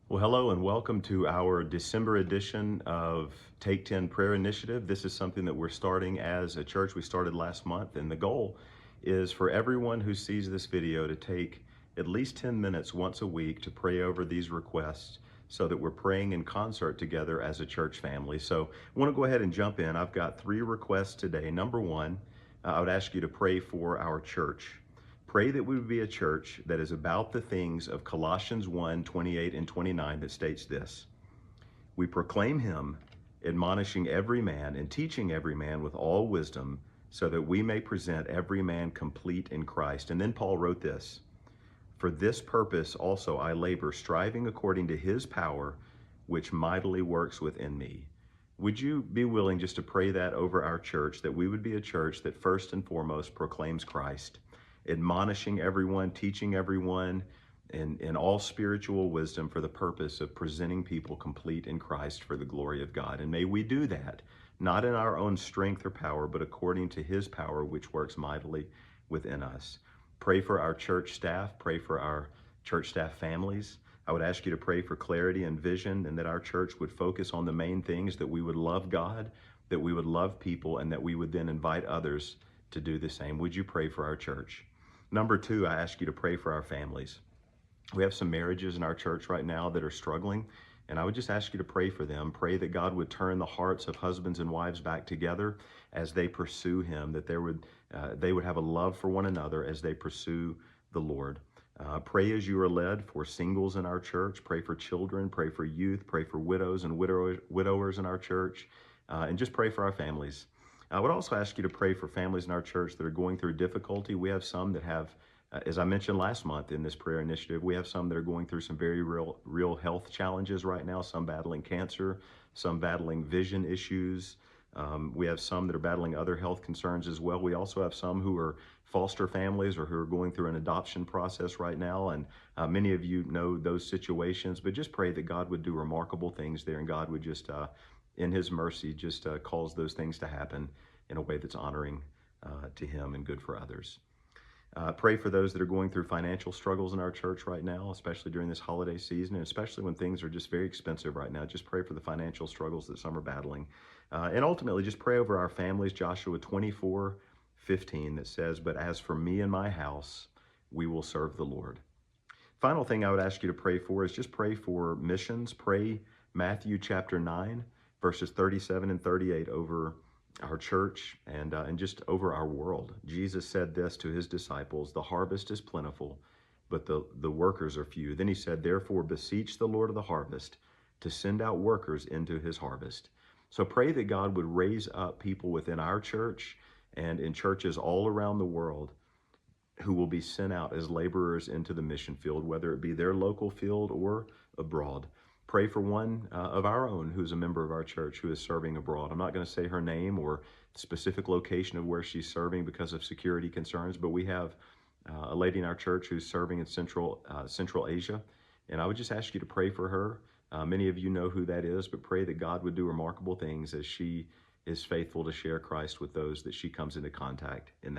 Well, hello and welcome to our December edition of Take 10 Prayer Initiative. This is something that we're starting as a church. We started last month, and the goal is for everyone who sees this video to take at least 10 minutes once a week to pray over these requests so that we're praying in concert together as a church family. So I want to go ahead and jump in. I've got three requests today. Number one, I would ask you to pray for our church. Pray that we would be a church that is about the things of Colossians 1:28 and 29 that states this: We proclaim him, admonishing every man and teaching every man with all wisdom, so that we may present every man complete in Christ. And then Paul wrote this: For this purpose also I labor, striving according to his power, which mightily works within me. Would you be willing just to pray that over our church, that we would be a church that first and foremost proclaims Christ, admonishing everyone, teaching everyone in all spiritual wisdom for the purpose of presenting people complete in Christ for the glory of God. And may we do that, not in our own strength or power, but according to his power, which works mightily within us. Pray for our church staff, pray for our church staff families. I would ask you to pray for clarity and vision, and that our church would focus on the main things, that we would love God, that we would love people, and that we would then invite others to do the same. Would you pray for our church? Number two, I ask you to pray for our families. We have some marriages in our church right now that are struggling, and I would just ask you to pray for them. Pray that God would turn the hearts of husbands and wives back together as they pursue him, that they would have a love for one another as they pursue the Lord. Pray as you are led for singles in our church. Pray for children, pray for youth, pray for widows and widowers in our church, and just pray for our families. I would also ask you to pray for families in our church that are going through difficulty. We have some that have, as I mentioned last month in this prayer initiative, we have some that are going through some very real health challenges right now, some battling cancer, some battling vision issues. We have some that are battling other health concerns as well. We also have some who are foster families or who are going through an adoption process right now. And many of you know those situations, but just pray that God would do remarkable things there, and God would just, in his mercy, just cause those things to happen in a way that's honoring to him and good for others. Pray for those that are going through financial struggles in our church right now, especially during this holiday season, and especially when things are just very expensive right now. Just pray for the financial struggles that some are battling. And ultimately, just pray over our families. Joshua 24:15 that says, But as for me and my house, we will serve the Lord. Final thing I would ask you to pray for is just pray for missions. Pray Matthew chapter 9, verses 37 and 38 over our church and just over our world. Jesus said this to his disciples: The harvest is plentiful, but the workers are few. Then he said, Therefore beseech the Lord of the harvest to send out workers into his harvest. So pray that God would raise up people within our church and in churches all around the world who will be sent out as laborers into the mission field, whether it be their local field or abroad. Pray for one of our own who's a member of our church who is serving abroad. I'm not going to say her name or specific location of where she's serving because of security concerns, but we have a lady in our church who's serving in Central Asia, and I would just ask you to pray for her. Many of you know who that is, but pray that God would do remarkable things as she is faithful to share Christ with those that she comes into contact with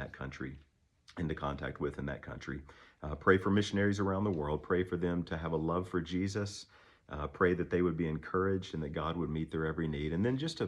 in that country. Pray for missionaries around the world. Pray for them to have a love for Jesus. Pray that they would be encouraged and that God would meet their every need. And then just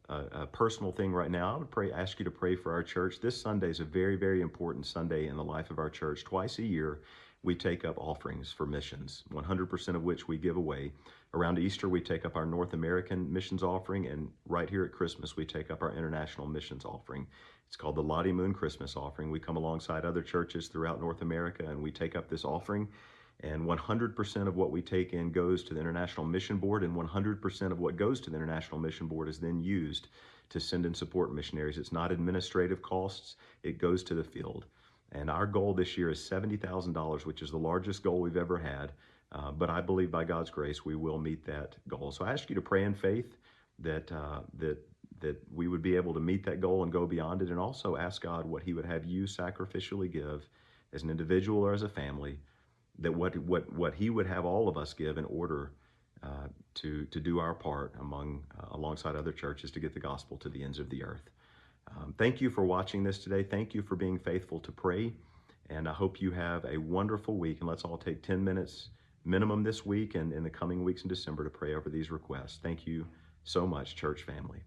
a personal thing right now, I would ask you to pray for our church. This Sunday is a very, very important Sunday in the life of our church. Twice a year, we take up offerings for missions, 100% of which we give away. Around Easter, we take up our North American missions offering, and right here at Christmas, we take up our international missions offering. It's called the Lottie Moon Christmas Offering. We come alongside other churches throughout North America, and we take up this offering. And 100% of what we take in goes to the International Mission Board, and 100% of what goes to the International Mission Board is then used to send and support missionaries. It's not administrative costs, it goes to the field. And our goal this year is $70,000, which is the largest goal we've ever had. But I believe by God's grace, we will meet that goal. So I ask you to pray in faith that we would be able to meet that goal and go beyond it, and also ask God what he would have you sacrificially give as an individual or as a family, that what he would have all of us give in order to do our part alongside other churches to get the gospel to the ends of the earth. Thank you for watching this today. Thank you for being faithful to pray, and I hope you have a wonderful week. And let's all take 10 minutes minimum this week and in the coming weeks in December to pray over these requests. Thank you so much, church family.